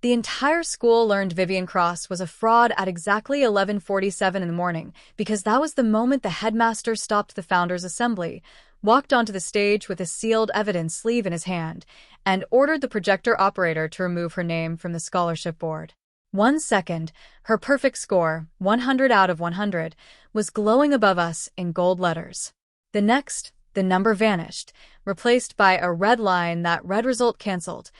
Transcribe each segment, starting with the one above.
The entire school learned Vivian Cross was a fraud at exactly 11:47 in the morning because that was the moment the headmaster stopped the founders' assembly, walked onto the stage with a sealed evidence sleeve in his hand, and ordered the projector operator to remove her name from the scholarship board. 1 second, her perfect score, 100 out of 100, was glowing above us in gold letters. The next, the number vanished, replaced by a red line that read result cancelled.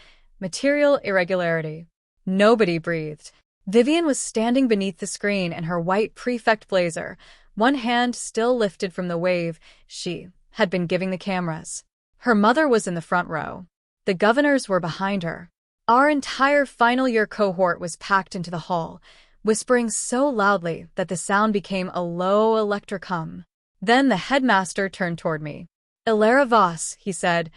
Material irregularity. Nobody breathed. Vivian was standing beneath the screen in her white prefect blazer, one hand still lifted from the wave she had been giving the cameras. Her mother was in the front row. The governors were behind her. Our entire final year cohort was packed into the hall, whispering so loudly that the sound became a low electric hum. Then the headmaster turned toward me. "Ilara Voss," he said,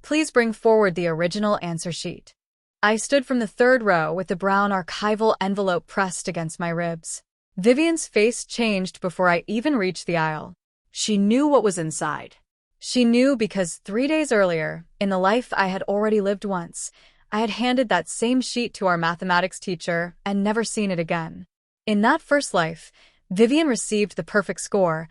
"please bring forward the original answer sheet." I stood from the third row with the brown archival envelope pressed against my ribs. Vivian's face changed before I even reached the aisle. She knew what was inside. She knew because 3 days earlier, in the life I had already lived once, I had handed that same sheet to our mathematics teacher and never seen it again. In that first life, Vivian received the perfect score.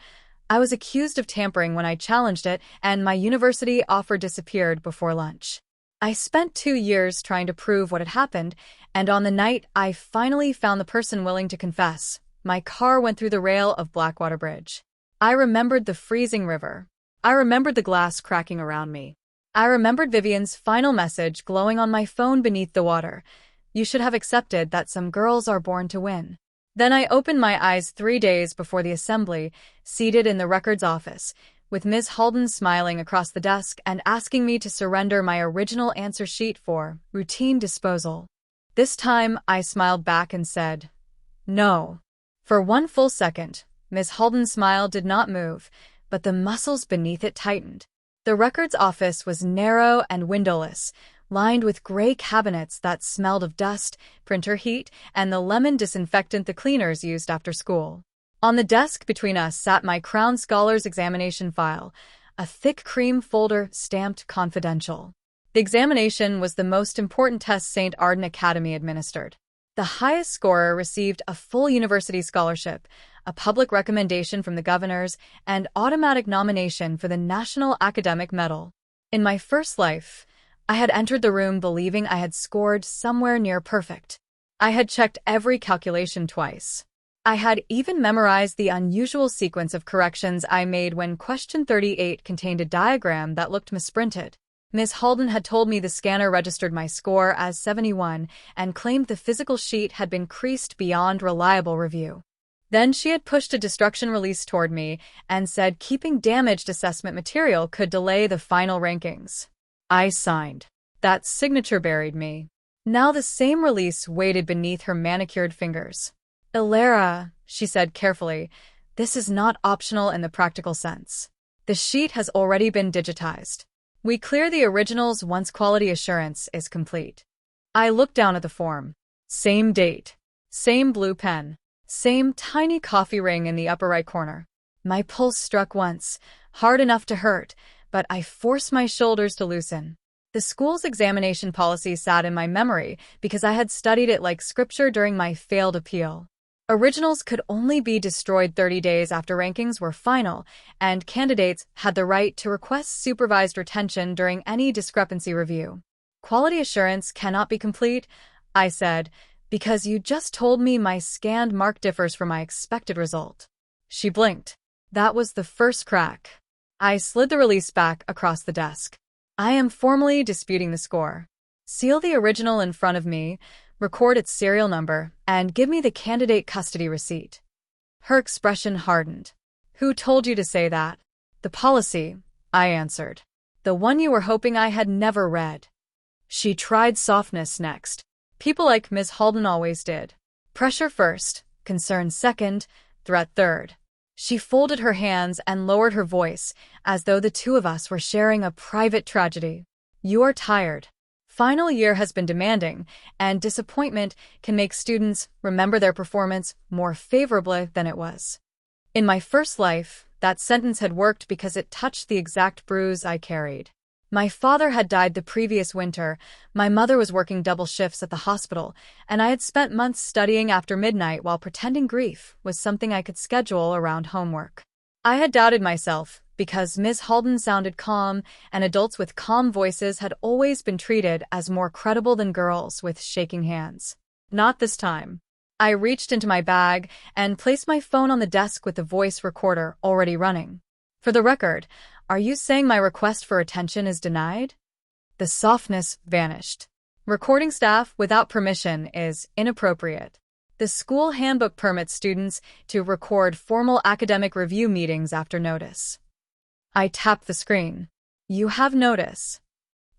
I was accused of tampering when I challenged it, and my university offer disappeared before lunch. I spent 2 years trying to prove what had happened, and on the night I finally found the person willing to confess, my car went through the rail of Blackwater Bridge. I remembered the freezing river. I remembered the glass cracking around me. I remembered Vivian's final message glowing on my phone beneath the water. "You should have accepted that some girls are born to win." Then I opened my eyes 3 days before the assembly, seated in the records office, with Ms. Halden smiling across the desk and asking me to surrender my original answer sheet for routine disposal. This time, I smiled back and said, "No." For 1 full second, Ms. Halden's smile did not move, but the muscles beneath it tightened. The records office was narrow and windowless, lined with gray cabinets that smelled of dust, printer heat, and the lemon disinfectant the cleaners used after school. On the desk between us sat my Crown Scholars examination file, a thick cream folder stamped confidential. The examination was the most important test St. Arden Academy administered. The highest scorer received a full university scholarship, a public recommendation from the governors, and automatic nomination for the National Academic Medal. In my first life, I had entered the room believing I had scored somewhere near perfect. I had checked every calculation twice. I had even memorized the unusual sequence of corrections I made when question 38 contained a diagram that looked misprinted. Ms. Halden had told me the scanner registered my score as 71 and claimed the physical sheet had been creased beyond reliable review. Then she had pushed a destruction release toward me and said keeping damaged assessment material could delay the final rankings. I signed. That signature buried me. Now the same release waited beneath her manicured fingers. "Ilara," she said carefully, "this is not optional in the practical sense. The sheet has already been digitized. We clear the originals once quality assurance is complete." I looked down at the form. Same date. Same blue pen. Same tiny coffee ring in the upper right corner. My pulse struck once, hard enough to hurt, but I forced my shoulders to loosen. The school's examination policy sat in my memory because I had studied it like scripture during my failed appeal. Originals could only be destroyed 30 days after rankings were final, and candidates had the right to request supervised retention during any discrepancy review. "Quality assurance cannot be complete," I said, "because you just told me my scanned mark differs from my expected result." She blinked. That was the first crack. I slid the release back across the desk. "I am formally disputing the score. Seal the original in front of me, record its serial number, and give me the candidate custody receipt." Her expression hardened. "Who told you to say that?" "The policy," I answered. "The one you were hoping I had never read." She tried softness next. People like Ms. Halden always did. Pressure first, concern second, threat third. She folded her hands and lowered her voice, as though the two of us were sharing a private tragedy. "You are tired. Final year has been demanding, and disappointment can make students remember their performance more favorably than it was." In my first life, that sentence had worked because it touched the exact bruise I carried. My father had died the previous winter, my mother was working double shifts at the hospital, and I had spent months studying after midnight while pretending grief was something I could schedule around homework. I had doubted myself, because Ms. Halden sounded calm, and adults with calm voices had always been treated as more credible than girls with shaking hands. Not this time. I reached into my bag and placed my phone on the desk with the voice recorder already running. For the record, are you saying my request for attention is denied? The softness vanished. Recording staff without permission is inappropriate. The school handbook permits students to record formal academic review meetings after notice. I tapped the screen. You have notice.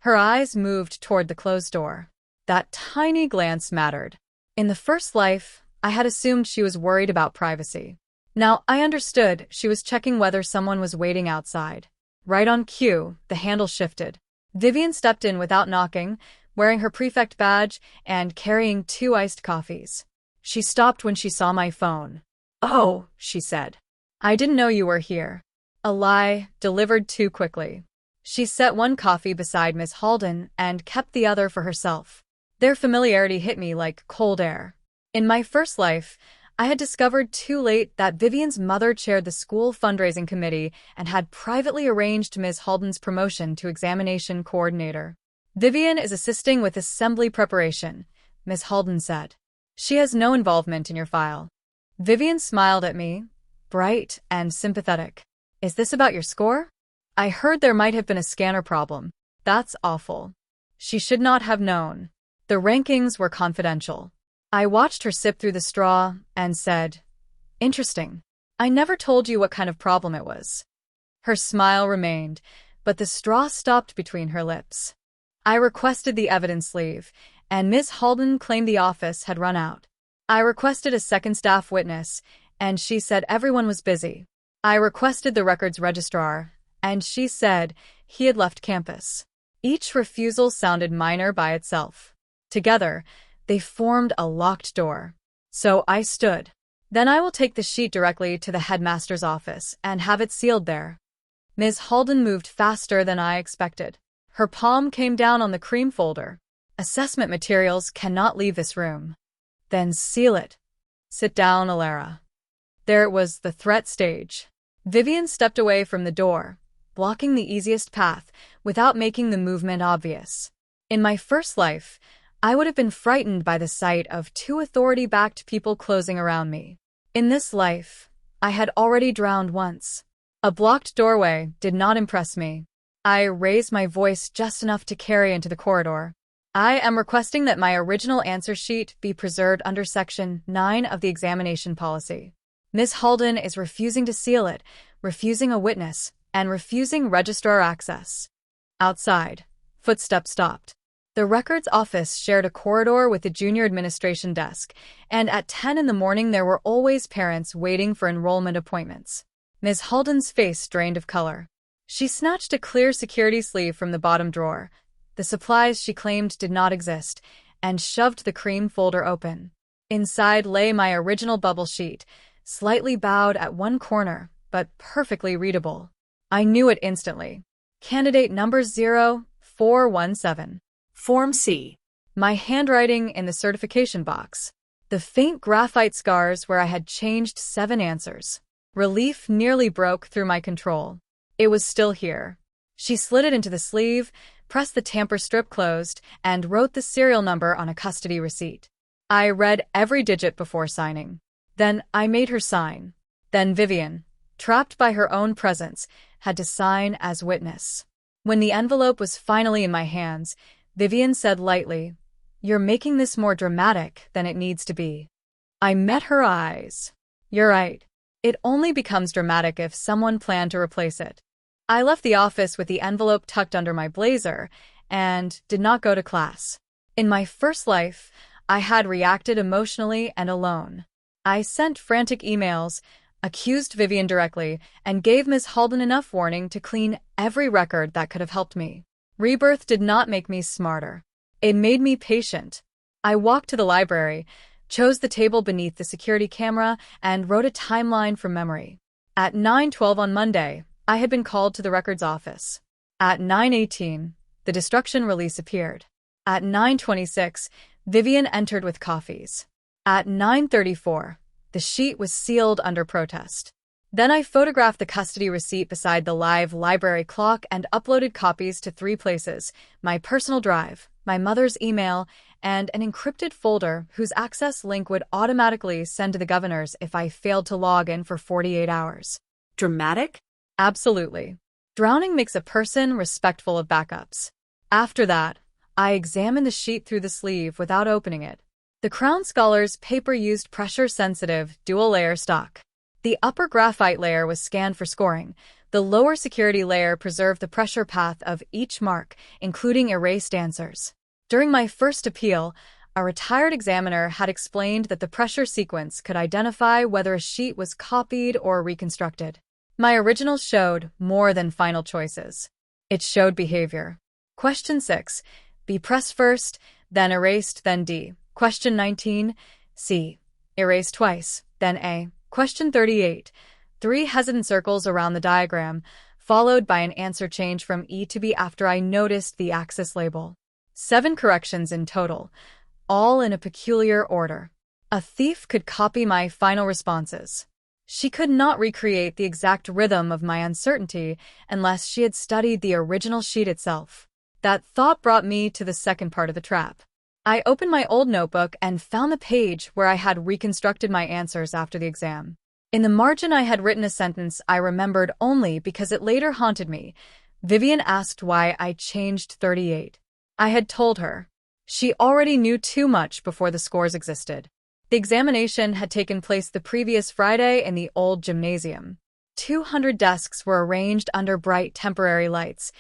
Her eyes moved toward the closed door. That tiny glance mattered. In the first life, I had assumed she was worried about privacy. Now I understood she was checking whether someone was waiting outside. Right on cue, the handle shifted. Vivian stepped in without knocking, wearing her prefect badge and carrying 2 iced coffees. She stopped when she saw my phone. "Oh," she said. "I didn't know you were here." A lie, delivered too quickly. She set one coffee beside Miss Halden and kept the other for herself. Their familiarity hit me like cold air. In my first life, I had discovered too late that Vivian's mother chaired the school fundraising committee and had privately arranged Ms. Halden's promotion to examination coordinator. "Vivian is assisting with assembly preparation," Ms. Halden said. "She has no involvement in your file." Vivian smiled at me, bright and sympathetic. "Is this about your score? I heard there might have been a scanner problem." "That's awful." She should not have known. The rankings were confidential. I watched her sip through the straw and said, "Interesting. I never told you what kind of problem it was." Her smile remained, but the straw stopped between her lips. I requested the evidence sleeve, and Ms. Halden claimed the office had run out. I requested a second staff witness, and she said everyone was busy. I requested the records registrar, and she said he had left campus. Each refusal sounded minor by itself. Together, they formed a locked door. So I stood. "Then I will take the sheet directly to the headmaster's office and have it sealed there." Ms. Halden moved faster than I expected. Her palm came down on the cream folder. "Assessment materials cannot leave this room." "Then seal it." "Sit down, Alara." There it was, the threat stage. Vivian stepped away from the door, blocking the easiest path without making the movement obvious. In my first life, I would have been frightened by the sight of 2 authority-backed people closing around me. In this life, I had already drowned once. A blocked doorway did not impress me. I raised my voice just enough to carry into the corridor. "I am requesting that my original answer sheet be preserved under Section 9 of the examination policy. Ms. Halden is refusing to seal it, refusing a witness, and refusing registrar access." Outside, footsteps stopped. The records office shared a corridor with the junior administration desk, and at 10 in the morning there were always parents waiting for enrollment appointments. Ms. Halden's face drained of color. She snatched a clear security sleeve from the bottom drawer, the supplies she claimed did not exist, and shoved the cream folder open. Inside lay my original bubble sheet, slightly bowed at one corner, but perfectly readable. I knew it instantly. Candidate number 0417. Form C. My handwriting in the certification box. The faint graphite scars where I had changed 7 answers. Relief nearly broke through my control. It was still here. She slid it into the sleeve, pressed the tamper strip closed, and wrote the serial number on a custody receipt. I read every digit before signing. Then I made her sign. Then Vivian, trapped by her own presence, had to sign as witness. When the envelope was finally in my hands, Vivian said lightly, "You're making this more dramatic than it needs to be." I met her eyes. "You're right. It only becomes dramatic if someone planned to replace it." I left the office with the envelope tucked under my blazer and did not go to class. In my first life, I had reacted emotionally and alone. I sent frantic emails, accused Vivian directly, and gave Ms. Halden enough warning to clean every record that could have helped me. Rebirth did not make me smarter. It made me patient. I walked to the library, chose the table beneath the security camera, and wrote a timeline from memory. At 9:12 on Monday, I had been called to the records office. At 9:18, the destruction release appeared. At 9:26, Vivian entered with coffees. At 9:34, the sheet was sealed under protest. Then I photographed the custody receipt beside the live library clock and uploaded copies to 3 places: my personal drive, my mother's email, and an encrypted folder whose access link would automatically send to the governors if I failed to log in for 48 hours. Dramatic? Absolutely. Drowning makes a person respectful of backups. After that, I examined the sheet through the sleeve without opening it. The Crown Scholars paper used pressure-sensitive, dual-layer stock. The upper graphite layer was scanned for scoring. The lower security layer preserved the pressure path of each mark, including erased answers. During my first appeal, a retired examiner had explained that the pressure sequence could identify whether a sheet was copied or reconstructed. My original showed more than final choices. It showed behavior. Question 6. B pressed first, then erased, then D. Question 19. C. Erased twice, then A. Question 38. 3 hesitant circles around the diagram, followed by an answer change from E to B after I noticed the axis label. 7 corrections in total, all in a peculiar order. A thief could copy my final responses. She could not recreate the exact rhythm of my uncertainty unless she had studied the original sheet itself. That thought brought me to the second part of the trap. I opened my old notebook and found the page where I had reconstructed my answers after the exam. In the margin I had written a sentence I remembered only because it later haunted me. Vivian asked why I changed 38. I had told her. She already knew too much before the scores existed. The examination had taken place the previous Friday in the old gymnasium. 200 desks were arranged under bright temporary lights,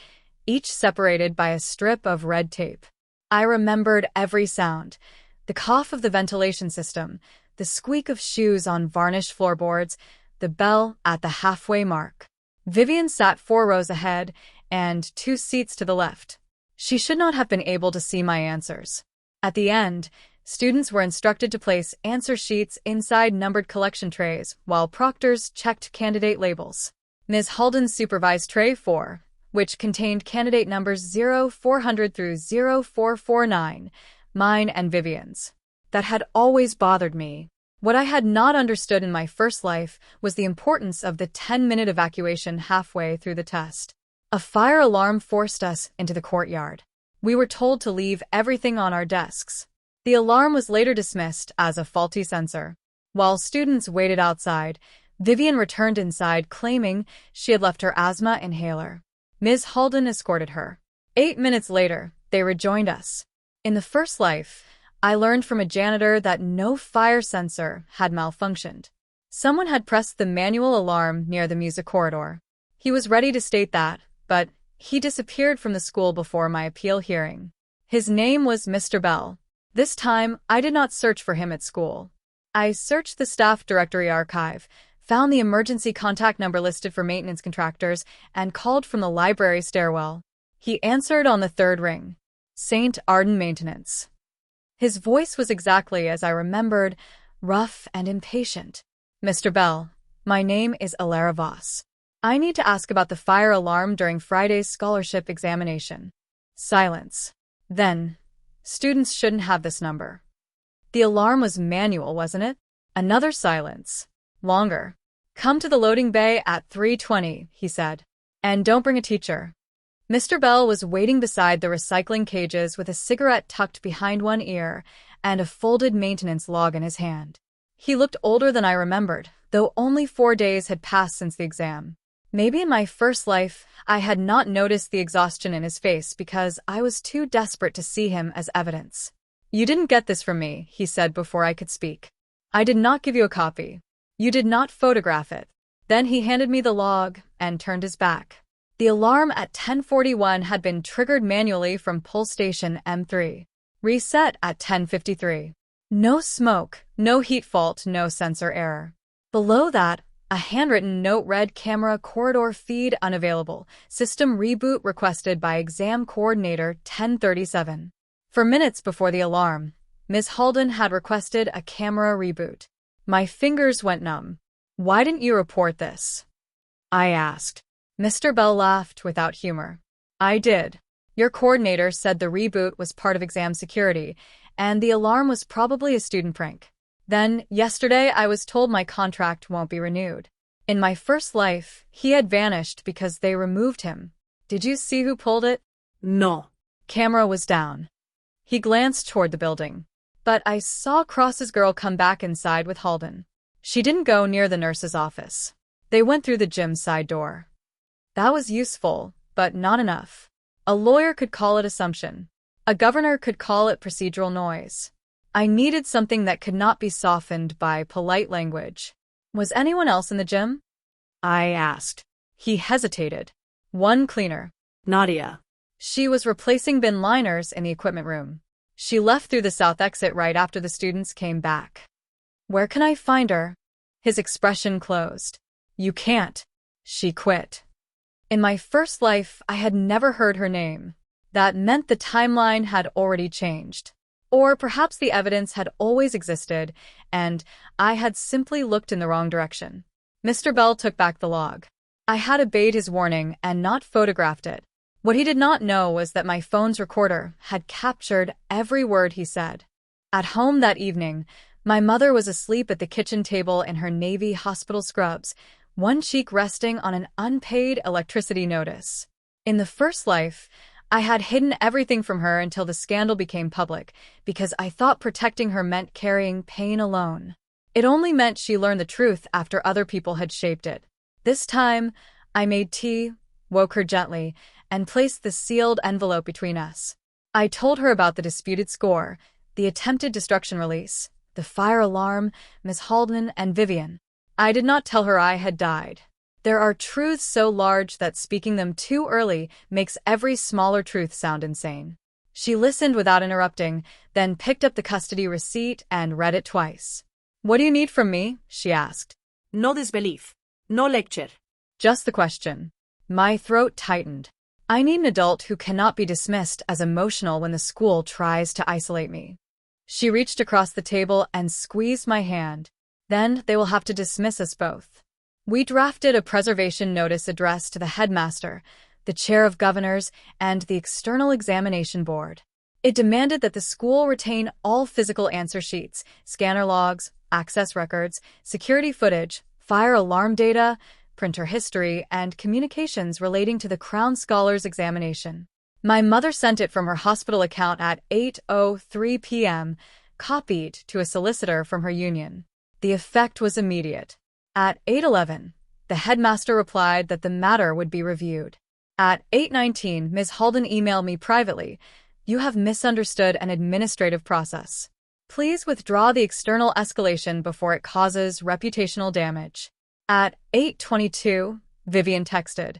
each separated by a strip of red tape. I remembered every sound: the cough of the ventilation system, the squeak of shoes on varnished floorboards, the bell at the halfway mark. Vivian sat 4 rows ahead and 2 seats to the left. She should not have been able to see my answers. At the end, students were instructed to place answer sheets inside numbered collection trays, while proctors checked candidate labels. Ms. Halden supervised tray 4, which contained candidate numbers 0400 through 0449, mine and Vivian's. That had always bothered me. What I had not understood in my first life was the importance of the 10-minute evacuation halfway through the test. A fire alarm forced us into the courtyard. We were told to leave everything on our desks. The alarm was later dismissed as a faulty sensor. While students waited outside, Vivian returned inside claiming she had left her asthma inhaler. Ms. Halden escorted her. 8 minutes later, they rejoined us. In the first life, I learned from a janitor that no fire sensor had malfunctioned. Someone had pressed the manual alarm near the music corridor. He was ready to state that, but he disappeared from the school before my appeal hearing. His name was Mr. Bell. This time, I did not search for him at school. I searched the staff directory archive, found the emergency contact number listed for maintenance contractors, and called from the library stairwell. He answered on the 3rd ring. St. Arden Maintenance. His voice was exactly as I remembered, rough and impatient. Mr. Bell, my name is Alara Voss. I need to ask about the fire alarm during Friday's scholarship examination. Silence. Then, students shouldn't have this number. The alarm was manual, wasn't it? Another silence. Longer. Come to the loading bay at 3:20, he said. And don't bring a teacher. Mr. Bell was waiting beside the recycling cages with a cigarette tucked behind one ear and a folded maintenance log in his hand. He looked older than I remembered, though only 4 days had passed since the exam. Maybe in my first life, I had not noticed the exhaustion in his face because I was too desperate to see him as evidence. You didn't get this from me, he said before I could speak. I did not give you a copy. You did not photograph it. Then he handed me the log and turned his back. The alarm at 10:41 had been triggered manually from pull station M3. Reset at 10:53. No smoke, no heat fault, no sensor error. Below that, a handwritten note read: camera corridor feed unavailable. System reboot requested by exam coordinator 1037. For minutes before the alarm, Ms. Halden had requested a camera reboot. My fingers went numb. Why didn't you report this? I asked. Mr. Bell laughed without humor. I did. Your coordinator said the reboot was part of exam security, and the alarm was probably a student prank. Then, yesterday, I was told my contract won't be renewed. In my first life, he had vanished because they removed him. Did you see who pulled it? No. Camera was down. He glanced toward the building. But I saw Cross's girl come back inside with Halden. She didn't go near the nurse's office. They went through the gym's side door. That was useful, but not enough. A lawyer could call it assumption. A governor could call it procedural noise. I needed something that could not be softened by polite language. Was anyone else in the gym? I asked. He hesitated. One cleaner. Nadia. She was replacing bin liners in the equipment room. She left through the south exit right after the students came back. Where can I find her? His expression closed. You can't. She quit. In my first life, I had never heard her name. That meant the timeline had already changed. Or perhaps the evidence had always existed, and I had simply looked in the wrong direction. Mr. Bell took back the log. I had obeyed his warning and not photographed it. What he did not know was that my phone's recorder had captured every word he said. At home that evening, my mother was asleep at the kitchen table in her Navy hospital scrubs, one cheek resting on an unpaid electricity notice. In the first life, I had hidden everything from her until the scandal became public, because I thought protecting her meant carrying pain alone. It only meant she learned the truth after other people had shaped it. This time, I made tea, woke her gently, and placed the sealed envelope between us. I told her about the disputed score, the attempted destruction release, the fire alarm, Miss Halden, and Vivian. I did not tell her I had died. There are truths so large that speaking them too early makes every smaller truth sound insane. She listened without interrupting, then picked up the custody receipt and read it twice. What do you need from me? She asked. No disbelief. No lecture. Just the question. My throat tightened. I need an adult who cannot be dismissed as emotional when the school tries to isolate me. She reached across the table and squeezed my hand. Then they will have to dismiss us both. We drafted a preservation notice addressed to the headmaster, the chair of governors, and the external examination board. It demanded that the school retain all physical answer sheets, scanner logs, access records, security footage, fire alarm data, printer history, and communications relating to the Crown Scholars examination. My mother sent it from her hospital account at 8:03 p.m., copied to a solicitor from her union. The effect was immediate. At 8:11, the headmaster replied that the matter would be reviewed. At 8:19, Ms. Halden emailed me privately, "You have misunderstood an administrative process. Please withdraw the external escalation before it causes reputational damage." At 8:22, Vivian texted,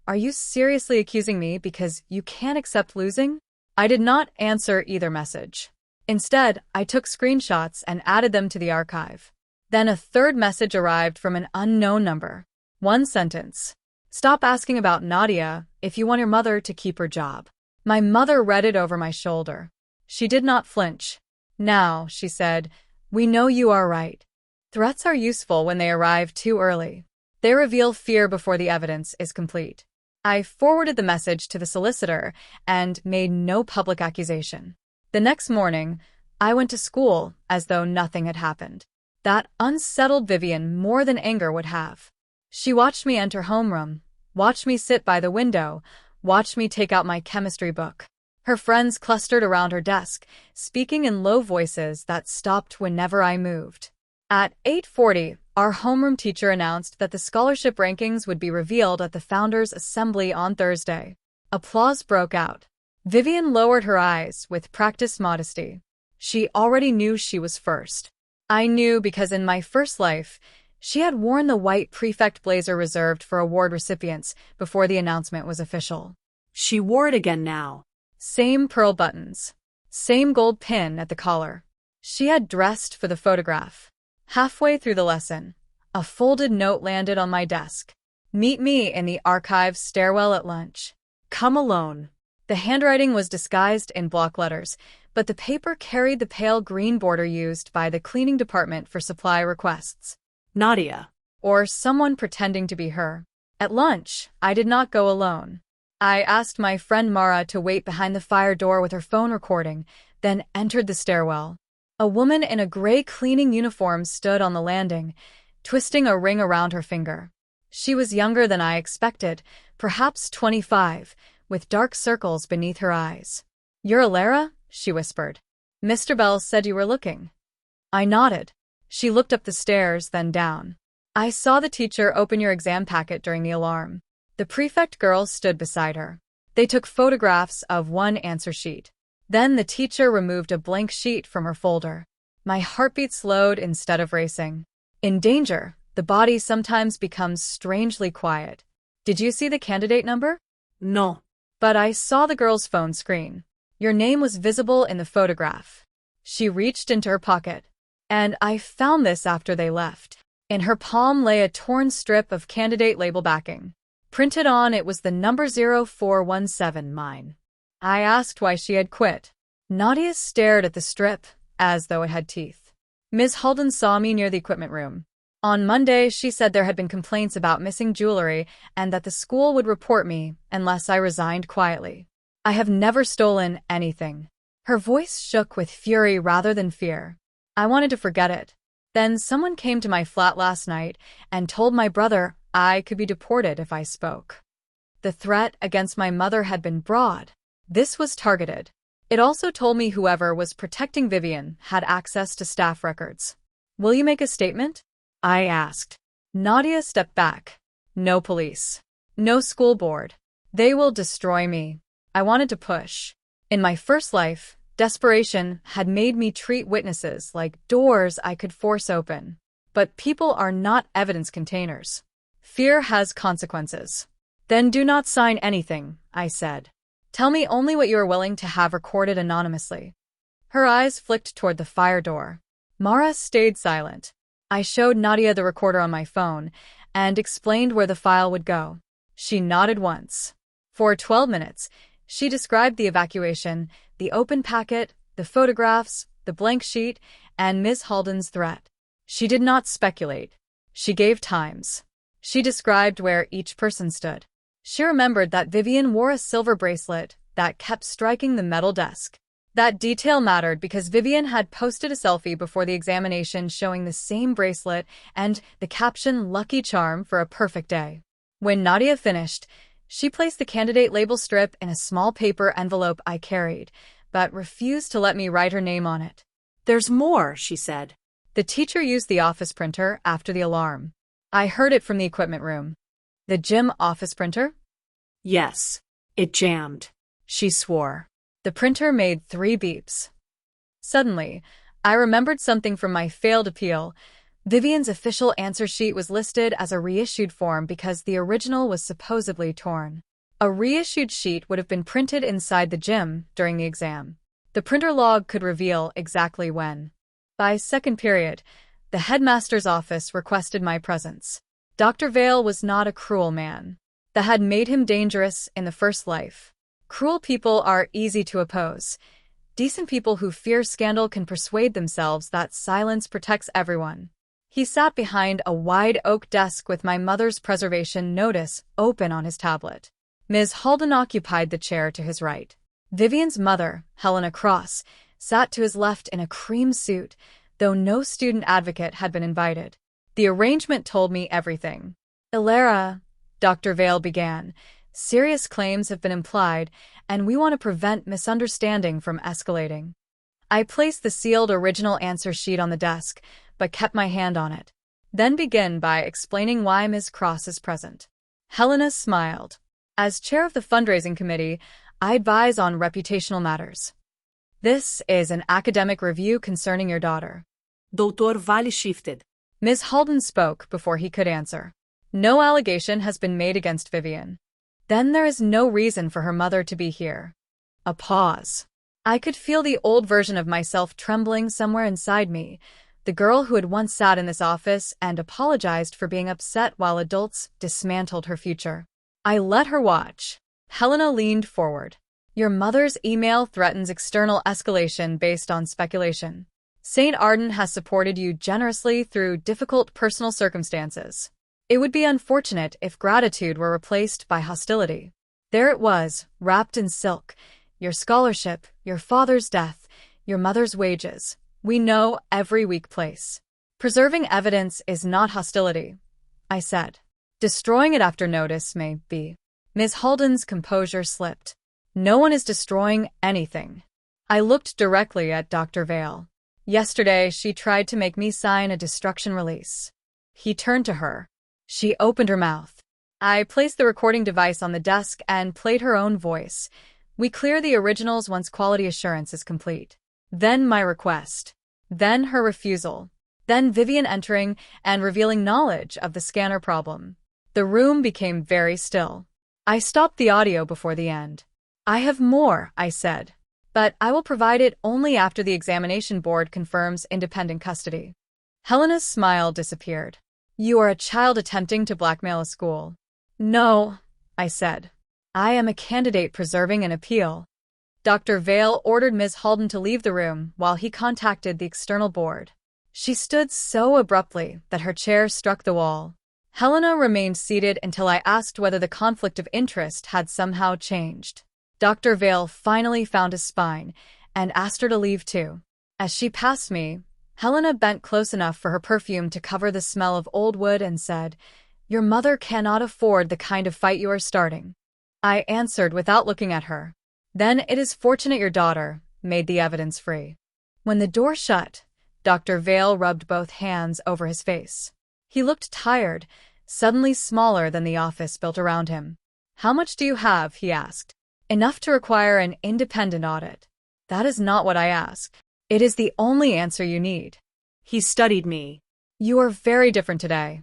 "Are you seriously accusing me because you can't accept losing?" I did not answer either message. Instead, I took screenshots and added them to the archive. Then a third message arrived from an unknown number. One sentence. "Stop asking about Nadia if you want your mother to keep her job." My mother read it over my shoulder. She did not flinch. "Now," she said, "we know you are right. Threats are useful when they arrive too early. They reveal fear before the evidence is complete." I forwarded the message to the solicitor and made no public accusation. The next morning, I went to school as though nothing had happened. That unsettled Vivian more than anger would have. She watched me enter homeroom, watched me sit by the window, watched me take out my chemistry book. Her friends clustered around her desk, speaking in low voices that stopped whenever I moved. At 8:40, our homeroom teacher announced that the scholarship rankings would be revealed at the Founders' Assembly on Thursday. Applause broke out. Vivian lowered her eyes with practiced modesty. She already knew she was first. I knew because in my first life, she had worn the white prefect blazer reserved for award recipients before the announcement was official. She wore it again now. Same pearl buttons. Same gold pin at the collar. She had dressed for the photograph. Halfway through the lesson, a folded note landed on my desk. "Meet me in the archives stairwell at lunch. Come alone." The handwriting was disguised in block letters, but the paper carried the pale green border used by the cleaning department for supply requests. Nadia. Or someone pretending to be her. At lunch, I did not go alone. I asked my friend Mara to wait behind the fire door with her phone recording, then entered the stairwell. A woman in a gray cleaning uniform stood on the landing, twisting a ring around her finger. She was younger than I expected, perhaps 25, with dark circles beneath her eyes. "You're Alara?" she whispered. "Mr. Bell said you were looking." I nodded. She looked up the stairs, then down. "I saw the teacher open your exam packet during the alarm." The prefect girl stood beside her. They took photographs of one answer sheet. Then the teacher removed a blank sheet from her folder. My heartbeat slowed instead of racing. In danger, the body sometimes becomes strangely quiet. "Did you see the candidate number?" No. But I saw the girl's phone screen. Your name was visible in the photograph. She reached into her pocket. And I found this after they left. In her palm lay a torn strip of candidate label backing. Printed on it was the number 0417, mine. I asked why she had quit. Nadia stared at the strip, as though it had teeth. "Ms. Halden saw me near the equipment room. On Monday, she said there had been complaints about missing jewelry and that the school would report me unless I resigned quietly. I have never stolen anything." Her voice shook with fury rather than fear. I wanted to forget it. Then someone came to my flat last night and told my brother I could be deported if I spoke. The threat against my mother had been broad. This was targeted. It also told me whoever was protecting Vivian had access to staff records. "Will you make a statement?" I asked. Nadia stepped back. "No police. No school board. They will destroy me." I wanted to push. In my first life, desperation had made me treat witnesses like doors I could force open. But people are not evidence containers. Fear has consequences. "Then do not sign anything," I said. "Tell me only what you are willing to have recorded anonymously." Her eyes flicked toward the fire door. Mara stayed silent. I showed Nadia the recorder on my phone and explained where the file would go. She nodded once. For 12 minutes, she described the evacuation, the open packet, the photographs, the blank sheet, and Ms. Halden's threat. She did not speculate. She gave times. She described where each person stood. She remembered that Vivian wore a silver bracelet that kept striking the metal desk. That detail mattered because Vivian had posted a selfie before the examination showing the same bracelet and the caption "Lucky Charm for a perfect day." When Nadia finished, she placed the candidate label strip in a small paper envelope I carried, but refused to let me write her name on it. "There's more," she said. The teacher used the office printer after the alarm. I heard it from the equipment room. "The gym office printer?" "Yes. It jammed." She swore. The printer made 3 beeps. Suddenly, I remembered something from my failed appeal. Vivian's official answer sheet was listed as a reissued form because the original was supposedly torn. A reissued sheet would have been printed inside the gym during the exam. The printer log could reveal exactly when. By second period, the headmaster's office requested my presence. Dr. Vale was not a cruel man. That had made him dangerous in the first life. Cruel people are easy to oppose. Decent people who fear scandal can persuade themselves that silence protects everyone. He sat behind a wide oak desk with my mother's preservation notice open on his tablet. Ms. Halden occupied the chair to his right. Vivian's mother, Helena Cross, sat to his left in a cream suit, though no student advocate had been invited. The arrangement told me everything. "Alara," Dr. Vale began, "serious claims have been implied, and we want to prevent misunderstanding from escalating." I placed the sealed original answer sheet on the desk, but kept my hand on it. "Then begin by explaining why Ms. Cross is present." Helena smiled. "As chair of the fundraising committee, I advise on reputational matters. This is an academic review concerning your daughter." Dr. Vale shifted. Ms. Halden spoke before he could answer. "No allegation has been made against Vivian. Then there is no reason for her mother to be here." A pause. I could feel the old version of myself trembling somewhere inside me, the girl who had once sat in this office and apologized for being upset while adults dismantled her future. I let her watch. Helena leaned forward. "Your mother's email threatens external escalation based on speculation. St. Arden has supported you generously through difficult personal circumstances. It would be unfortunate if gratitude were replaced by hostility. There it was, wrapped in silk. Your scholarship, your father's death, your mother's wages. We know every weak place. Preserving evidence is not hostility, I said. Destroying it after notice may be. Ms. Halden's composure slipped. No one is destroying anything. I looked directly at Dr. Vale. Yesterday, she tried to make me sign a destruction release. He turned to her. She opened her mouth. I placed the recording device on the desk and played her own voice. We clear the originals once quality assurance is complete. Then my request. Then her refusal. Then Vivian entering and revealing knowledge of the scanner problem. The room became very still. I stopped the audio before the end. I have more, I said. But I will provide it only after the examination board confirms independent custody. Helena's smile disappeared. You are a child attempting to blackmail a school. No, I said. I am a candidate preserving an appeal. Dr. Vale ordered Ms. Halden to leave the room while he contacted the external board. She stood so abruptly that her chair struck the wall. Helena remained seated until I asked whether the conflict of interest had somehow changed. Dr. Vale finally found his spine and asked her to leave too. As she passed me, Helena bent close enough for her perfume to cover the smell of old wood and said, Your mother cannot afford the kind of fight you are starting. I answered without looking at her. Then it is fortunate your daughter made the evidence free. When the door shut, Dr. Vale rubbed both hands over his face. He looked tired, suddenly smaller than the office built around him. How much do you have? He asked. Enough to require an independent audit. That is not what I asked. It is the only answer you need. He studied me. You are very different today.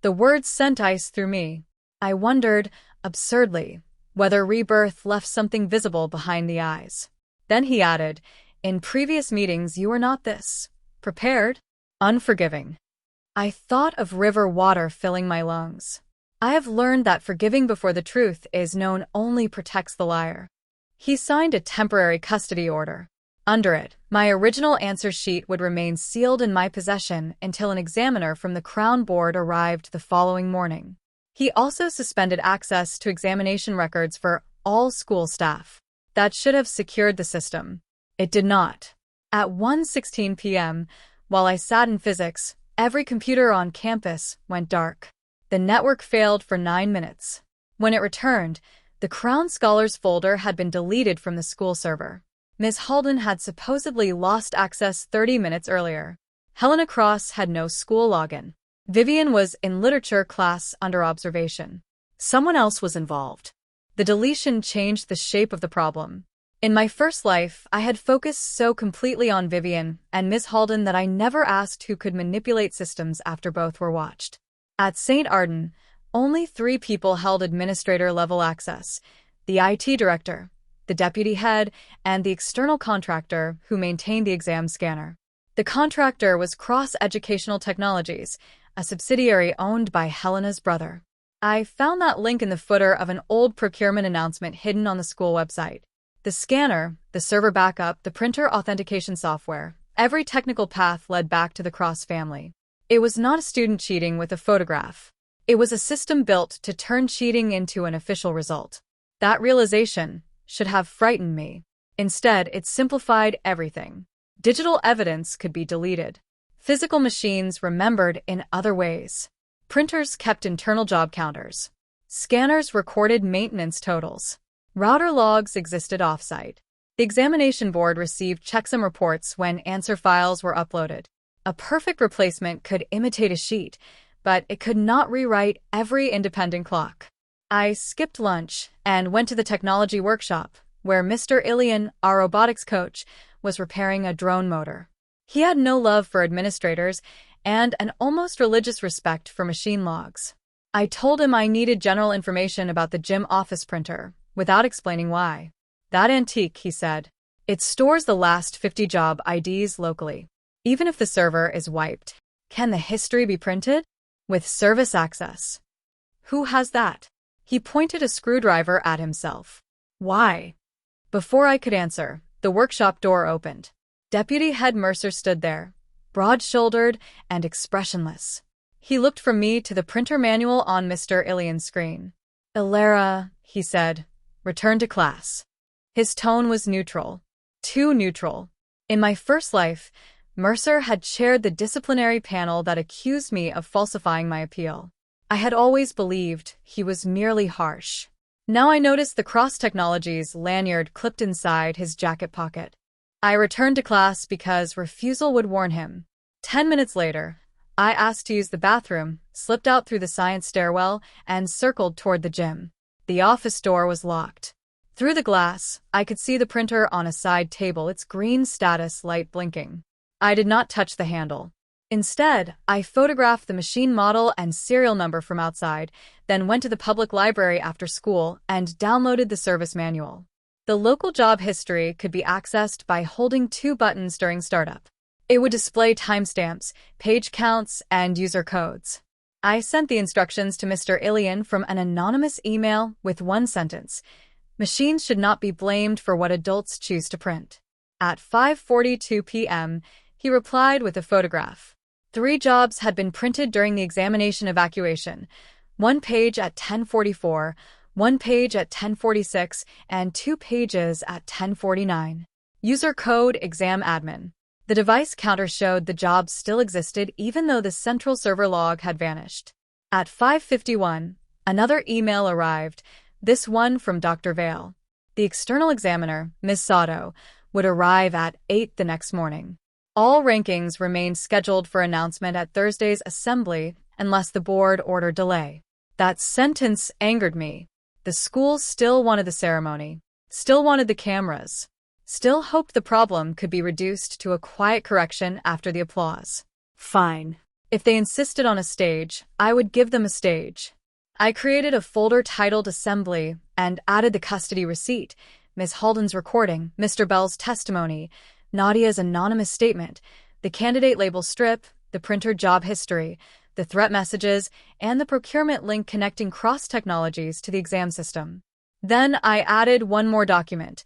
The words sent ice through me. I wondered, absurdly, whether rebirth left something visible behind the eyes. Then he added, In previous meetings you were not this. Prepared? Unforgiving. I thought of river water filling my lungs. I have learned that forgiving before the truth is known only protects the liar. He signed a temporary custody order. Under it, my original answer sheet would remain sealed in my possession until an examiner from the Crown Board arrived the following morning. He also suspended access to examination records for all school staff. That should have secured the system. It did not. At 1:16 p.m., while I sat in physics, every computer on campus went dark. The network failed for 9 minutes. When it returned, the Crown Scholars folder had been deleted from the school server. Ms. Halden had supposedly lost access 30 minutes earlier. Helena Cross had no school login. Vivian was in literature class under observation. Someone else was involved. The deletion changed the shape of the problem. In my first life, I had focused so completely on Vivian and Ms. Halden that I never asked who could manipulate systems after both were watched. At St. Arden, only 3 people held administrator-level access: the IT director, the deputy head, and the external contractor who maintained the exam scanner. The contractor was Cross Educational Technologies, a subsidiary owned by Helena's brother. I found that link in the footer of an old procurement announcement hidden on the school website. The scanner, the server backup, the printer authentication software, every technical path led back to the Cross family. It was not a student cheating with a photograph. It was a system built to turn cheating into an official result. That realization should have frightened me. Instead, it simplified everything. Digital evidence could be deleted. Physical machines remembered in other ways. Printers kept internal job counters. Scanners recorded maintenance totals. Router logs existed offsite. The examination board received checksum reports when answer files were uploaded. A perfect replacement could imitate a sheet, but it could not rewrite every independent clock. I skipped lunch and went to the technology workshop, where Mr. Ilian, our robotics coach, was repairing a drone motor. He had no love for administrators and an almost religious respect for machine logs. I told him I needed general information about the gym office printer, without explaining why. That antique, he said. It stores the last 50 job IDs locally. Even if the server is wiped, can the history be printed? With service access. Who has that? He pointed a screwdriver at himself. Why? Before I could answer, the workshop door opened. Deputy Head Mercer stood there, broad-shouldered and expressionless. He looked from me to the printer manual on Mr. Ilian's screen. Ilara, he said, Return to class. His tone was neutral. Too neutral. In my first life, Mercer had chaired the disciplinary panel that accused me of falsifying my appeal. I had always believed he was merely harsh. Now I noticed the Cross Technologies lanyard clipped inside his jacket pocket. I returned to class because refusal would warn him. 10 minutes later, I asked to use the bathroom, slipped out through the science stairwell, and circled toward the gym. The office door was locked. Through the glass, I could see the printer on a side table, its green status light blinking. I did not touch the handle. Instead, I photographed the machine model and serial number from outside, then went to the public library after school and downloaded the service manual. The local job history could be accessed by holding 2 buttons during startup. It would display timestamps, page counts, and user codes. I sent the instructions to Mr. Ilian from an anonymous email with one sentence: machines should not be blamed for what adults choose to print. At 5:42 p.m., he replied with a photograph. 3 jobs had been printed during the examination evacuation: 1 page at 10:44, 1 page at 10:46, and 2 pages at 10:49. User code exam admin. The device counter showed the jobs still existed even though the central server log had vanished. At 5:51, another email arrived, this one from Dr. Vale. The external examiner, Ms. Sato, would arrive at 8 the next morning. All rankings remained scheduled for announcement at Thursday's assembly unless the board ordered delay. That sentence angered me. The school still wanted the ceremony, still wanted the cameras, still hoped the problem could be reduced to a quiet correction after the applause. Fine. If they insisted on a stage, I would give them a stage. I created a folder titled Assembly and added the custody receipt, Ms. Halden's recording, Mr. Bell's testimony, Nadia's anonymous statement, the candidate label strip, the printer job history, the threat messages, and the procurement link connecting Cross Technologies to the exam system. Then I added one more document,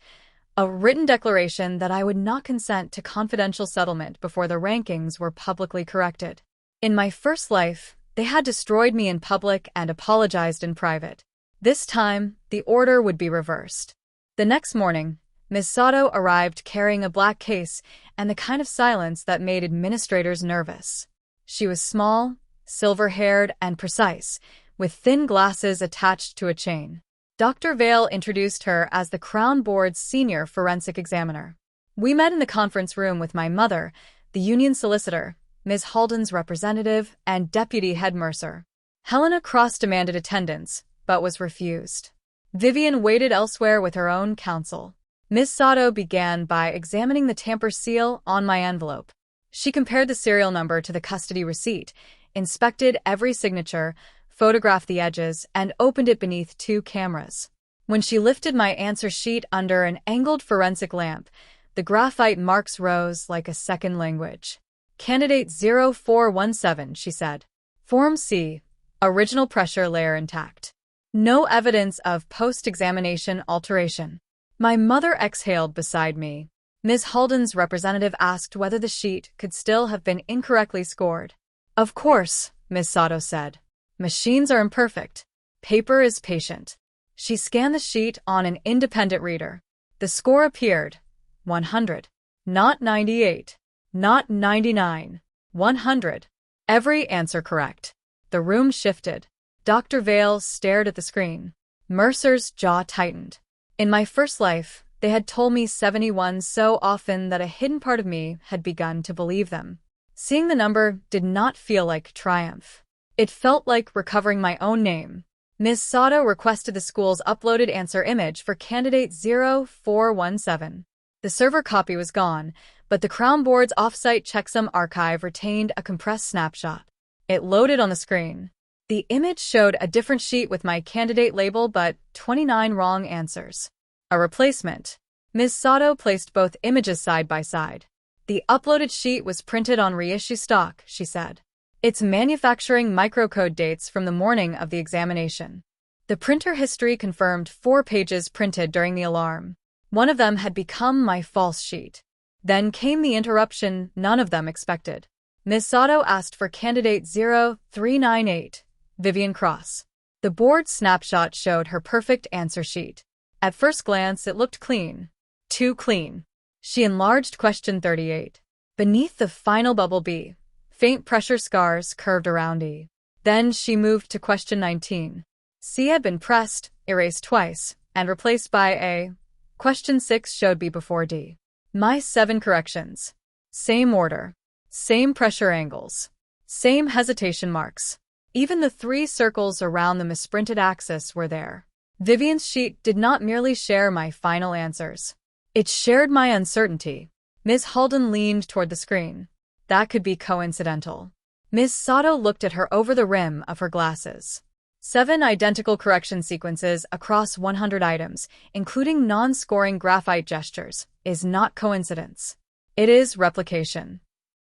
a written declaration that I would not consent to confidential settlement before the rankings were publicly corrected. In my first life, they had destroyed me in public and apologized in private. This time, the order would be reversed. The next morning, Ms. Sato arrived carrying a black case and the kind of silence that made administrators nervous. She was small, silver-haired, and precise, with thin glasses attached to a chain. Dr. Vale introduced her as the Crown Board's senior forensic examiner. We met in the conference room with my mother, the union solicitor, Ms. Halden's representative, and Deputy Head Mercer. Helena Cross demanded attendance, but was refused. Vivian waited elsewhere with her own counsel. Ms. Sato began by examining the tamper seal on my envelope. She compared the serial number to the custody receipt, inspected every signature, photographed the edges, and opened it beneath 2 cameras. When she lifted my answer sheet under an angled forensic lamp, the graphite marks rose like a second language. Candidate 0417, she said. Form C, original pressure layer intact. No evidence of post-examination alteration. My mother exhaled beside me. Ms. Halden's representative asked whether the sheet could still have been incorrectly scored. Of course, Ms. Sato said. Machines are imperfect. Paper is patient. She scanned the sheet on an independent reader. The score appeared. 100. Not 98. Not 99. 100. Every answer correct. The room shifted. Dr. Vale stared at the screen. Mercer's jaw tightened. In my first life, they had told me 71 so often that a hidden part of me had begun to believe them. Seeing the number did not feel like triumph. It felt like recovering my own name. Ms. Sato requested the school's uploaded answer image for candidate 0417. The server copy was gone, but the Crown Board's off-site checksum archive retained a compressed snapshot. It loaded on the screen. The image showed a different sheet with my candidate label but 29 wrong answers. A replacement. Ms. Sato placed both images side by side. The uploaded sheet was printed on reissue stock, she said. Its manufacturing microcode dates from the morning of the examination. The printer history confirmed 4 pages printed during the alarm. One of them had become my false sheet. Then came the interruption none of them expected. Ms. Sato asked for candidate 0398, Vivian Cross. The board snapshot showed her perfect answer sheet. At first glance, it looked clean. Too clean. She enlarged question 38. Beneath the final bubble B, faint pressure scars curved around E. Then she moved to question 19. C had been pressed, erased twice, and replaced by A. Question 6 showed B before D. My 7 corrections. Same order. Same pressure angles. Same hesitation marks. Even the 3 circles around the misprinted axis were there. Vivian's sheet did not merely share my final answers. It shared my uncertainty. Ms. Halden leaned toward the screen. That could be coincidental. Ms. Sato looked at her over the rim of her glasses. 7 identical correction sequences across 100 items, including non-scoring graphite gestures, is not coincidence. It is replication.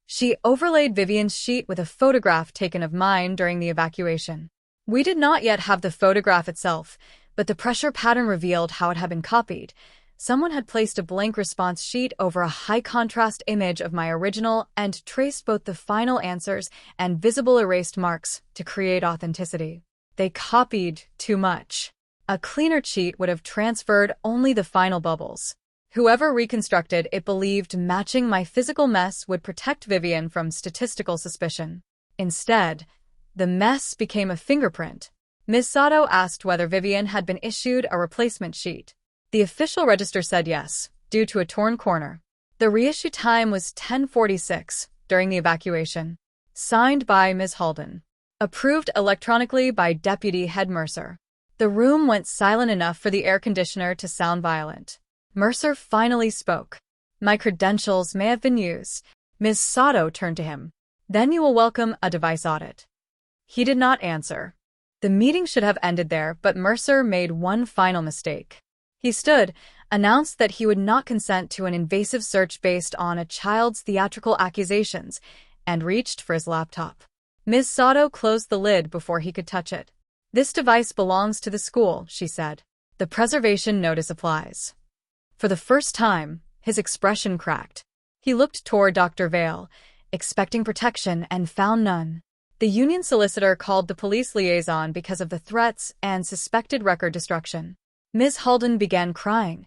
She overlaid Vivian's sheet with a photograph taken of mine during the evacuation. We did not yet have the photograph itself, but the pressure pattern revealed how it had been copied. Someone had placed a blank response sheet over a high-contrast image of my original and traced both the final answers and visible erased marks to create authenticity. They copied too much. A cleaner cheat would have transferred only the final bubbles. Whoever reconstructed it believed matching my physical mess would protect Vivian from statistical suspicion. Instead, the mess became a fingerprint. Ms. Sato asked whether Vivian had been issued a replacement sheet. The official register said yes, due to a torn corner. The reissue time was 10:46 during the evacuation. Signed by Ms. Halden. Approved electronically by Deputy Head Mercer. The room went silent enough for the air conditioner to sound violent. Mercer finally spoke. My credentials may have been used. Ms. Sato turned to him. Then you will welcome a device audit. He did not answer. The meeting should have ended there, but Mercer made one final mistake. He stood, announced that he would not consent to an invasive search based on a child's theatrical accusations, and reached for his laptop. Ms. Sato closed the lid before he could touch it. This device belongs to the school, she said. The preservation notice applies. For the first time, his expression cracked. He looked toward Dr. Vale, expecting protection, and found none. The union solicitor called the police liaison because of the threats and suspected record destruction. Ms. Halden began crying,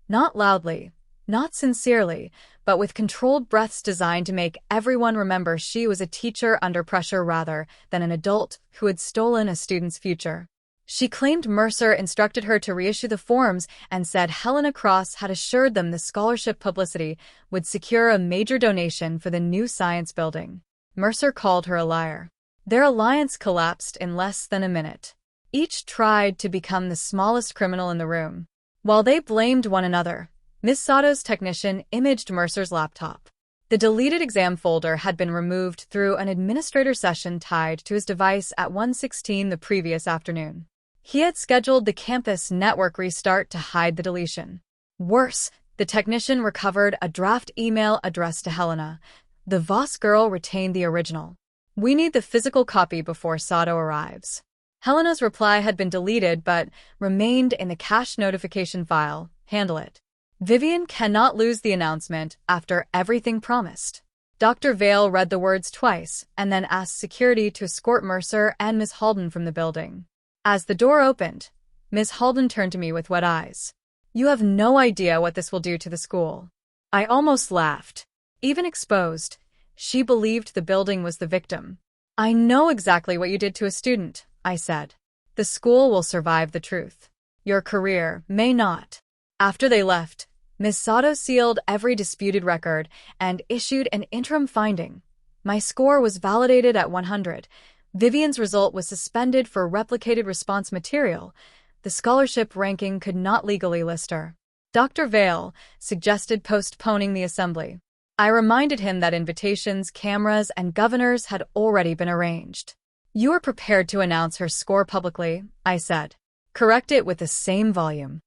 not loudly, not sincerely, but with controlled breaths designed to make everyone remember she was a teacher under pressure rather than an adult who had stolen a student's future. She claimed Mercer instructed her to reissue the forms and said Helena Cross had assured them the scholarship publicity would secure a major donation for the new science building. Mercer called her a liar. Their alliance collapsed in less than a minute. Each tried to become the smallest criminal in the room. While they blamed one another, Ms. Sato's technician imaged Mercer's laptop. The deleted exam folder had been removed through an administrator session tied to his device at 1:16 the previous afternoon. He had scheduled the campus network restart to hide the deletion. Worse, the technician recovered a draft email addressed to Helena. The Voss girl retained the original. We need the physical copy before Sato arrives. Helena's reply had been deleted but remained in the cache notification file. Handle it. Vivian cannot lose the announcement after everything promised. Dr. Vale read the words twice and then asked security to escort Mercer and Ms. Halden from the building. As the door opened, Ms. Halden turned to me with wet eyes. You have no idea what this will do to the school. I almost laughed. Even exposed, she believed the building was the victim. I know exactly what you did to a student, I said. The school will survive the truth. Your career may not. After they left, Ms. Sato sealed every disputed record and issued an interim finding. My score was validated at 100. Vivian's result was suspended for replicated response material. The scholarship ranking could not legally list her. Dr. Vale suggested postponing the assembly. I reminded him that invitations, cameras, and governors had already been arranged. You are prepared to announce her score publicly, I said. Correct it with the same volume.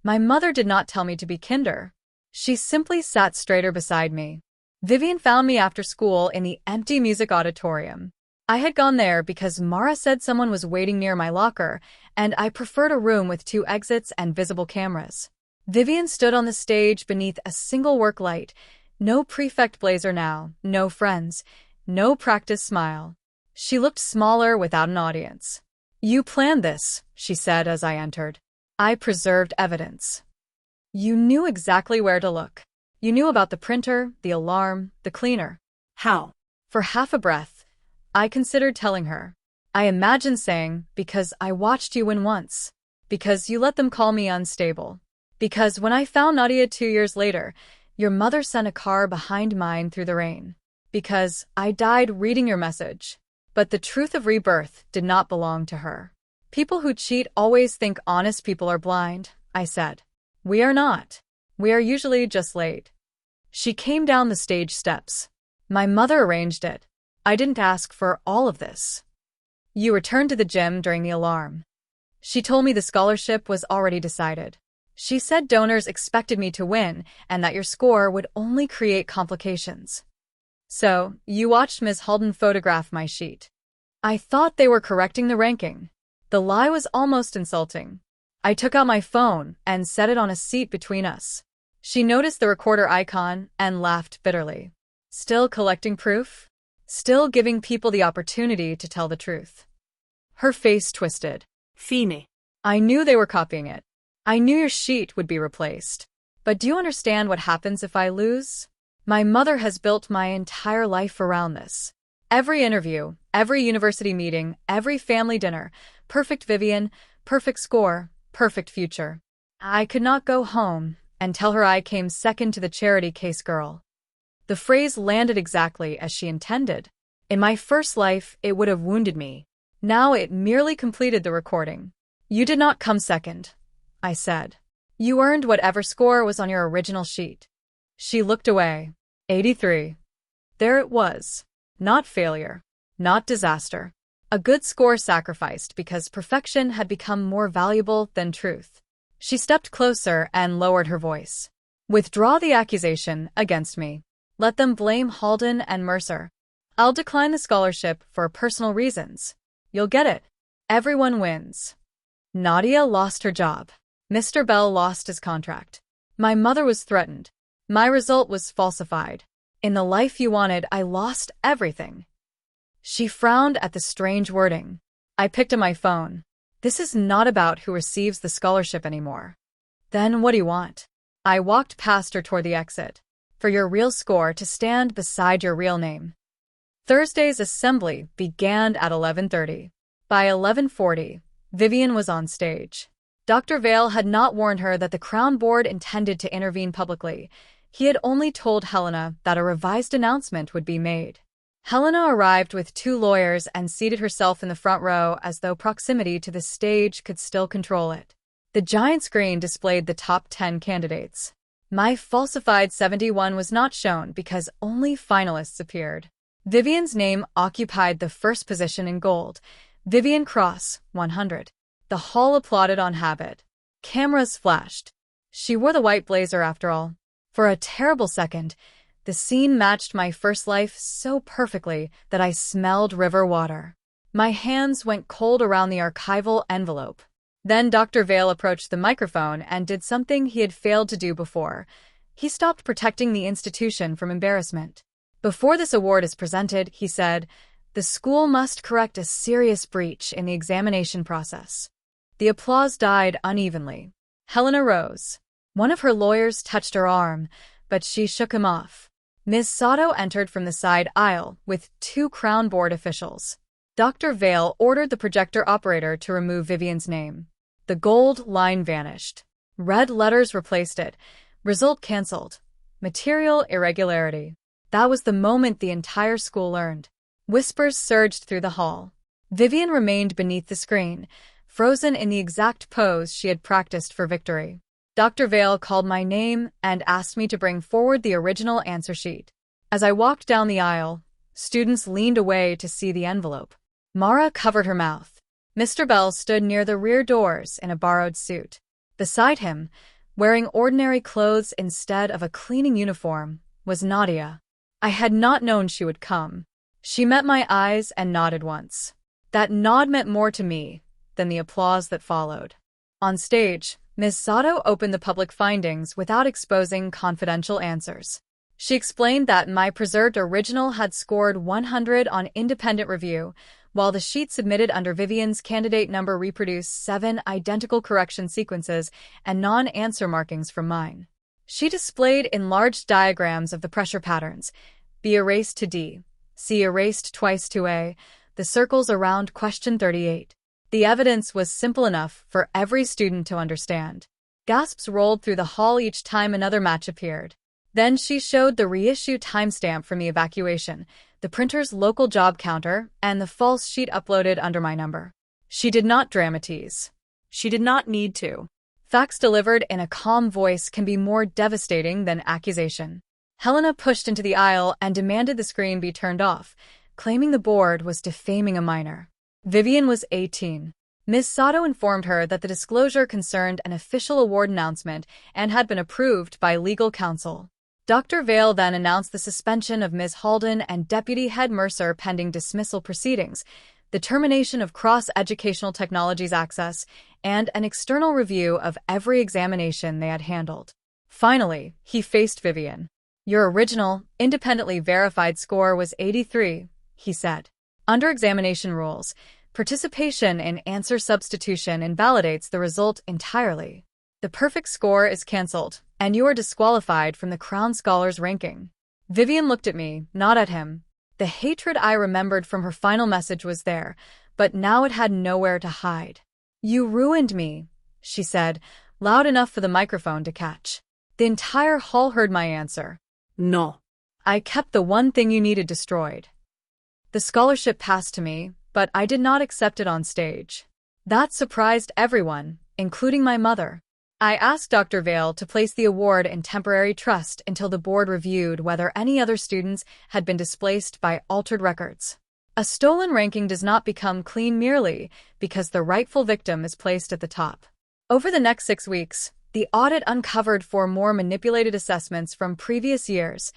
My mother did not tell me to be kinder. She simply sat straighter beside me. Vivian found me after school in the empty music auditorium. I had gone there because Mara said someone was waiting near my locker, and I preferred a room with 2 exits and visible cameras. Vivian stood on the stage beneath a single work light. No prefect blazer now, no friends, no practice smile. She looked smaller without an audience. You planned this, she said as I entered. I preserved evidence. You knew exactly where to look. You knew about the printer, the alarm, the cleaner. How? For half a breath, I considered telling her. I imagined saying, because I watched you win once. Because you let them call me unstable. Because when I found Nadia 2 years later, your mother sent a car behind mine through the rain. Because I died reading your message. But the truth of rebirth did not belong to her. People who cheat always think honest people are blind, I said. We are not. We are usually just late. She came down the stage steps. My mother arranged it. I didn't ask for all of this. You returned to the gym during the alarm. She told me the scholarship was already decided. She said donors expected me to win and that your score would only create complications. So, you watched Ms. Halden photograph my sheet. I thought they were correcting the ranking. The lie was almost insulting. I took out my phone and set it on a seat between us. She noticed the recorder icon and laughed bitterly. Still collecting proof? Still giving people the opportunity to tell the truth. Her face twisted. Fine. I knew they were copying it. I knew your sheet would be replaced. But do you understand what happens if I lose? My mother has built my entire life around this. Every interview, every university meeting, every family dinner, perfect Vivian, perfect score, perfect future. I could not go home and tell her I came second to the charity case girl. The phrase landed exactly as she intended. In my first life, it would have wounded me. Now it merely completed the recording. You did not come second, I said. You earned whatever score was on your original sheet. She looked away. 83. There it was. Not failure. Not disaster. A good score sacrificed because perfection had become more valuable than truth. She stepped closer and lowered her voice. Withdraw the accusation against me. Let them blame Halden and Mercer. I'll decline the scholarship for personal reasons. You'll get it. Everyone wins. Nadia lost her job. Mr. Bell lost his contract. My mother was threatened. My result was falsified. In the life you wanted, I lost everything. She frowned at the strange wording. I picked up my phone. This is not about who receives the scholarship anymore. Then what do you want? I walked past her toward the exit. For your real score to stand beside your real name. Thursday's assembly began at 11:30. By 11:40, Vivian was on stage. Dr. Vale had not warned her that the Crown Board intended to intervene publicly. He had only told Helena that a revised announcement would be made. Helena arrived with 2 lawyers and seated herself in the front row as though proximity to the stage could still control it. The giant screen displayed the top 10 candidates. My falsified 71 was not shown because only finalists appeared. Vivian's name occupied the first position in gold. Vivian Cross, 100. The hall applauded on habit. Cameras flashed. She wore the white blazer after all. For a terrible second, the scene matched my first life so perfectly that I smelled river water. My hands went cold around the archival envelope. Then Dr. Vale approached the microphone and did something he had failed to do before. He stopped protecting the institution from embarrassment. Before this award is presented, he said, the school must correct a serious breach in the examination process. The applause died unevenly. Helena rose. One of her lawyers touched her arm, but she shook him off. Ms. Sato entered from the side aisle with 2 Crown Board officials. Dr. Vale ordered the projector operator to remove Vivian's name. The gold line vanished. Red letters replaced it. Result cancelled. Material irregularity. That was the moment the entire school learned. Whispers surged through the hall. Vivian remained beneath the screen, frozen in the exact pose she had practiced for victory. Dr. Vale called my name and asked me to bring forward the original answer sheet. As I walked down the aisle, students leaned away to see the envelope. Mara covered her mouth. Mr. Bell stood near the rear doors in a borrowed suit. Beside him, wearing ordinary clothes instead of a cleaning uniform, was Nadia. I had not known she would come. She met my eyes and nodded once. That nod meant more to me than the applause that followed. On stage, Ms. Sato opened the public findings without exposing confidential answers. She explained that my preserved original had scored 100 on independent review, while the sheet submitted under Vivian's candidate number reproduced 7 identical correction sequences and non-answer markings from mine. She displayed enlarged diagrams of the pressure patterns: B erased to D, C erased twice to A, the circles around question 38. The evidence was simple enough for every student to understand. Gasps rolled through the hall each time another match appeared. Then she showed the reissue timestamp from the evacuation, the printer's local job counter, and the false sheet uploaded under my number. She did not dramatize. She did not need to. Facts delivered in a calm voice can be more devastating than accusation. Helena pushed into the aisle and demanded the screen be turned off, claiming the board was defaming a minor. Vivian was 18. Ms. Sato informed her that the disclosure concerned an official award announcement and had been approved by legal counsel. Dr. Vale then announced the suspension of Ms. Halden and Deputy Head Mercer pending dismissal proceedings, the termination of cross-educational technologies access, and an external review of every examination they had handled. Finally, he faced Vivian. "Your original, independently verified score was 83, he said. Under examination rules, participation in answer substitution invalidates the result entirely. The perfect score is cancelled, and you are disqualified from the Crown Scholars ranking." Vivian looked at me, not at him. The hatred I remembered from her final message was there, but now it had nowhere to hide. "You ruined me," she said, loud enough for the microphone to catch. The entire hall heard my answer. No. "I kept the one thing you needed destroyed." The scholarship passed to me, but I did not accept it on stage. That surprised everyone, including my mother. I asked Dr. Vale to place the award in temporary trust until the board reviewed whether any other students had been displaced by altered records. A stolen ranking does not become clean merely because the rightful victim is placed at the top. Over the next 6 weeks, the audit uncovered 4 more manipulated assessments from previous years.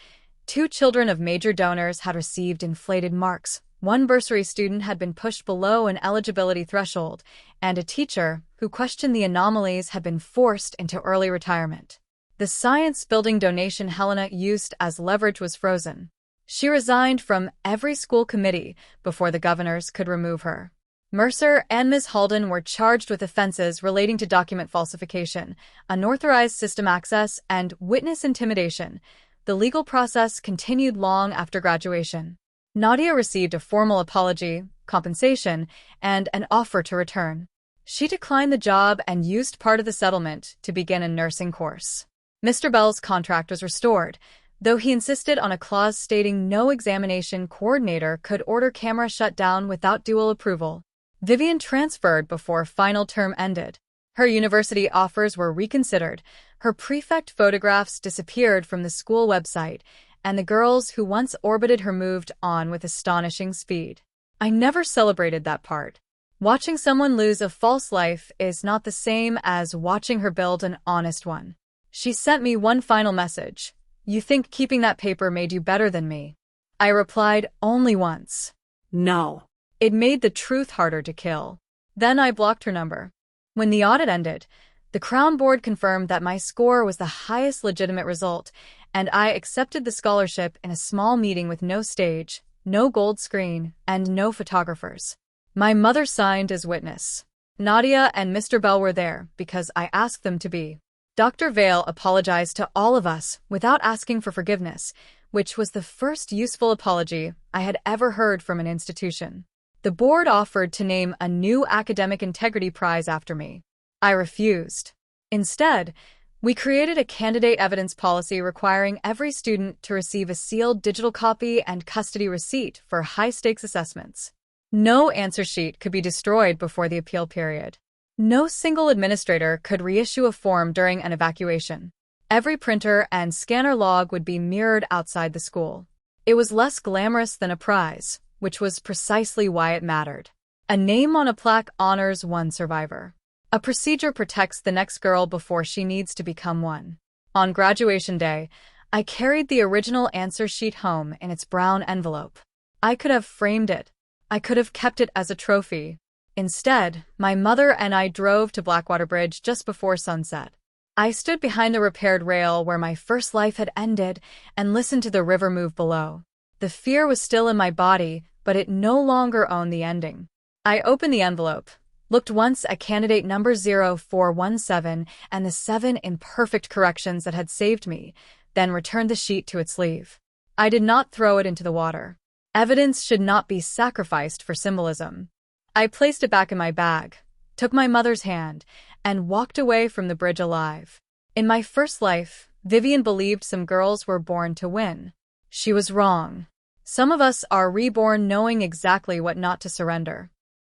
2 children of major donors had received inflated marks, 1 bursary student had been pushed below an eligibility threshold, and a teacher, who questioned the anomalies, had been forced into early retirement. The science building donation Helena used as leverage was frozen. She resigned from every school committee before the governors could remove her. Mercer and Ms. Halden were charged with offenses relating to document falsification, unauthorized system access, and witness intimidation. The legal process continued long after graduation. Nadia received a formal apology, compensation, and an offer to return. She declined the job and used part of the settlement to begin a nursing course. Mr. Bell's contract was restored, though he insisted on a clause stating no examination coordinator could order camera shut down without dual approval. Vivian transferred before final term ended. Her university offers were reconsidered, her prefect photographs disappeared from the school website, and the girls who once orbited her moved on with astonishing speed. I never celebrated that part. Watching someone lose a false life is not the same as watching her build an honest one. She sent me one final message. "You think keeping that paper made you better than me?" I replied only once. No. It made the truth harder to kill. Then I blocked her number. When the audit ended, the Crown Board confirmed that my score was the highest legitimate result, and I accepted the scholarship in a small meeting with no stage, no gold screen, and no photographers. My mother signed as witness. Nadia and Mr. Bell were there because I asked them to be. Dr. Vale apologized to all of us without asking for forgiveness, which was the first useful apology I had ever heard from an institution. The board offered to name a new academic integrity prize after me. I refused. Instead, we created a candidate evidence policy requiring every student to receive a sealed digital copy and custody receipt for high-stakes assessments. No answer sheet could be destroyed before the appeal period. No single administrator could reissue a form during an evacuation. Every printer and scanner log would be mirrored outside the school. It was less glamorous than a prize, which was precisely why it mattered. A name on a plaque honors one survivor. A procedure protects the next girl before she needs to become one. On graduation day, I carried the original answer sheet home in its brown envelope. I could have framed it. I could have kept it as a trophy. Instead, my mother and I drove to Blackwater Bridge just before sunset. I stood behind the repaired rail where my first life had ended and listened to the river move below. The fear was still in my body, but it no longer owned the ending. I opened the envelope, looked once at candidate number 0417 and the 7 imperfect corrections that had saved me, then returned the sheet to its sleeve. I did not throw it into the water. Evidence should not be sacrificed for symbolism. I placed it back in my bag, took my mother's hand, and walked away from the bridge alive. In my first life, Vivian believed some girls were born to win. She was wrong. Some of us are reborn knowing exactly what not to surrender.